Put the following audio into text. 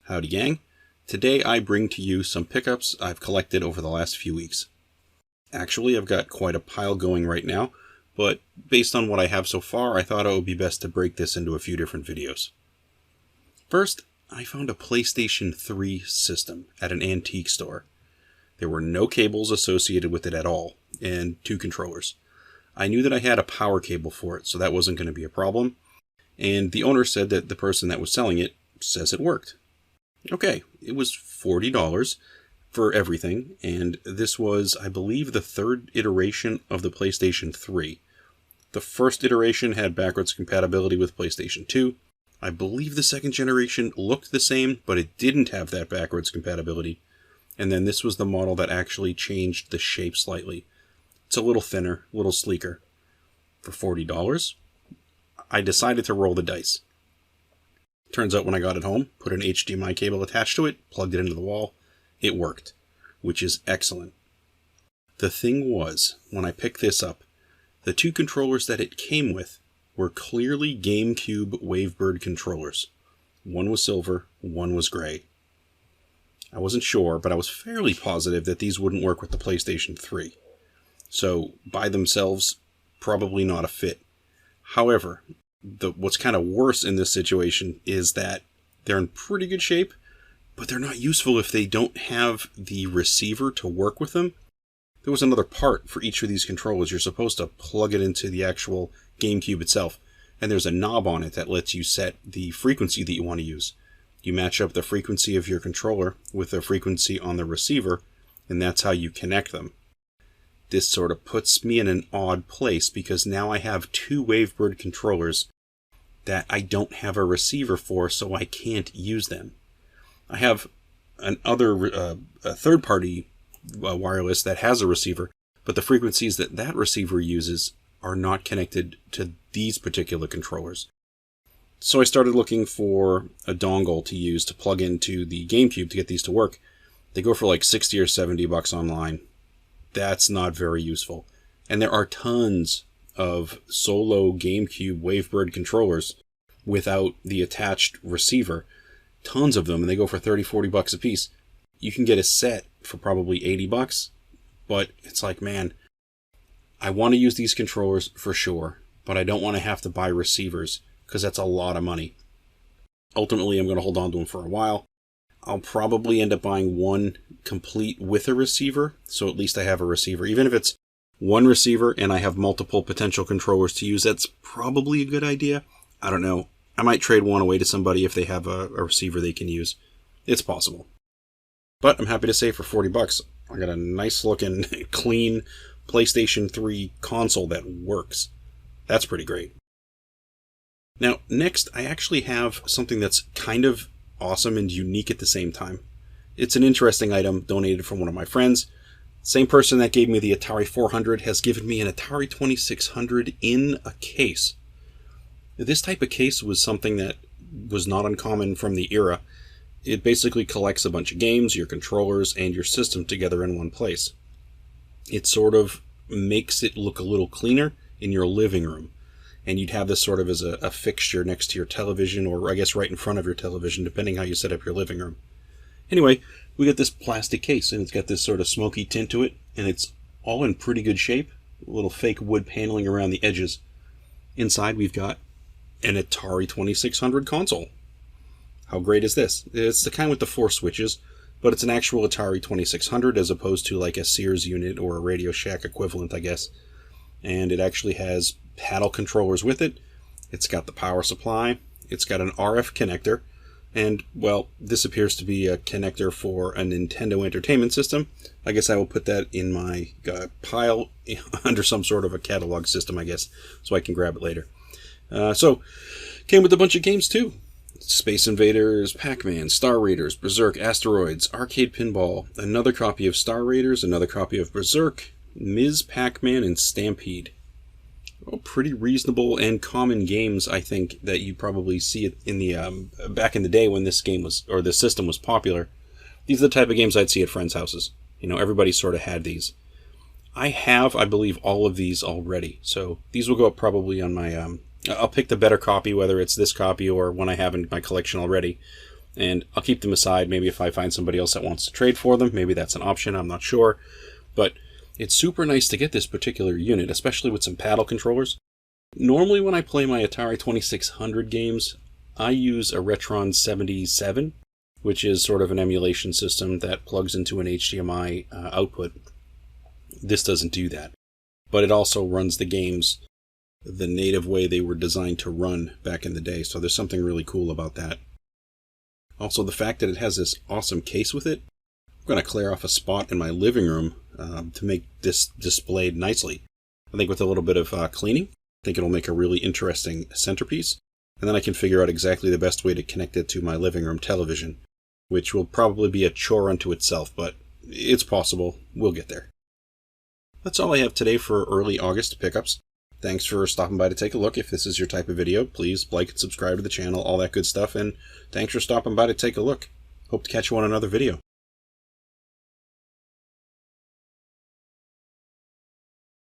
Howdy gang. Today I bring to you some pickups I've collected over the last few weeks. Actually, I've got quite a pile going right now, but based on what I have so far, I thought it would be best to break this into a few different videos. First, I found a PlayStation 3 system at an antique store. There were no cables associated with it at all, and 2 controllers. I knew that I had a power cable for it, so that wasn't going to be a problem, and the owner said that the person that was selling it says it worked. Okay, it was $40 for everything, and this was, I believe, the 3rd iteration of the PlayStation 3. The first iteration had backwards compatibility with PlayStation 2. I believe the 2nd generation looked the same, but it didn't have that backwards compatibility. And then this was the model that actually changed the shape slightly. It's a little thinner, a little sleeker. For $40, I decided to roll the dice. Turns out when I got it home, put an HDMI cable attached to it, plugged it into the wall, it worked, which is excellent. The thing was, when I picked this up, the 2 controllers that it came with were clearly GameCube Wavebird controllers. One was silver, one was gray. I wasn't sure, but I was fairly positive that these wouldn't work with the PlayStation 3. So, by themselves, probably not a fit. However, what's kind of worse in this situation is that they're in pretty good shape, but they're not useful if they don't have the receiver to work with them. There was another part for each of these controllers. You're supposed to plug it into the actual GameCube itself, and there's a knob on it that lets you set the frequency that you want to use. You match up the frequency of your controller with the frequency on the receiver, and that's how you connect them. This sort of puts me in an odd place because now I have 2 Wavebird controllers that I don't have a receiver for, so I can't use them. I have a third-party wireless that has a receiver, but the frequencies that receiver uses are not connected to these particular controllers. So I started looking for a dongle to use to plug into the GameCube to get these to work. They go for like $60 or $70 online. That's not very useful. And there are tons of solo GameCube Wavebird controllers without the attached receiver. Tons of them, and they go for $30-40 a piece. You can get a set for probably $80, but it's like, man, I want to use these controllers for sure, but I don't want to have to buy receivers, because that's a lot of money. Ultimately, I'm going to hold on to them for a while. I'll probably end up buying one complete with a receiver, so at least I have a receiver. Even if it's one receiver and I have multiple potential controllers to use, that's probably a good idea. I don't know. I might trade one away to somebody if they have a receiver they can use. It's possible. But I'm happy to say for $40, I got a nice looking, clean PlayStation 3 console that works. That's pretty great. Now, next, I actually have something that's kind of awesome and unique at the same time. It's an interesting item donated from one of my friends. Same person that gave me the Atari 400 has given me an Atari 2600 in a case. This type of case was something that was not uncommon from the era. It basically collects a bunch of games, your controllers, and your system together in one place. It sort of makes it look a little cleaner in your living room. And you'd have this sort of as a fixture next to your television, or I guess right in front of your television, depending how you set up your living room. Anyway, we got this plastic case, and it's got this sort of smoky tint to it, and it's all in pretty good shape. A little fake wood paneling around the edges. Inside, we've got an Atari 2600 console. How great is this? It's the kind with the 4 switches, but it's an actual Atari 2600 as opposed to like a Sears unit or a Radio Shack equivalent, I guess. And it actually has paddle controllers with it. It's got the power supply. It's got an RF connector. And, well, this appears to be a connector for a Nintendo Entertainment System. I guess I will put that in my pile under some sort of a catalog system, I guess, so I can grab it later. So, came with a bunch of games, too. Space Invaders, Pac-Man, Star Raiders, Berserk, Asteroids, Arcade Pinball, another copy of Star Raiders, another copy of Berserk, Ms. Pac-Man, and Stampede. Well, pretty reasonable and common games, I think, that you probably see it in the back in the day when this game was, or this system was popular. These are the type of games I'd see at friends' houses. You know, everybody sort of had these. I have, I believe, all of these already. So these will go up probably on my... I'll pick the better copy, whether it's this copy or one I have in my collection already. and I'll keep them aside. Maybe if I find somebody else that wants to trade for them, maybe that's an option, I'm not sure. But it's super nice to get this particular unit, especially with some paddle controllers. Normally when I play my Atari 2600 games, I use a Retron 77, which is sort of an emulation system that plugs into an HDMI output. This doesn't do that, but it also runs the games the native way they were designed to run back in the day, so there's something really cool about that. Also, the fact that it has this awesome case with it, I'm going to clear off a spot in my living room to make this displayed nicely. I think with a little bit of cleaning, I think it'll make a really interesting centerpiece, and then I can figure out exactly the best way to connect it to my living room television, which will probably be a chore unto itself, but it's possible. We'll get there. That's all I have today for early August pickups. Thanks for stopping by to take a look. If this is your type of video, please like and subscribe to the channel, all that good stuff, and thanks for stopping by to take a look. Hope to catch you on another video.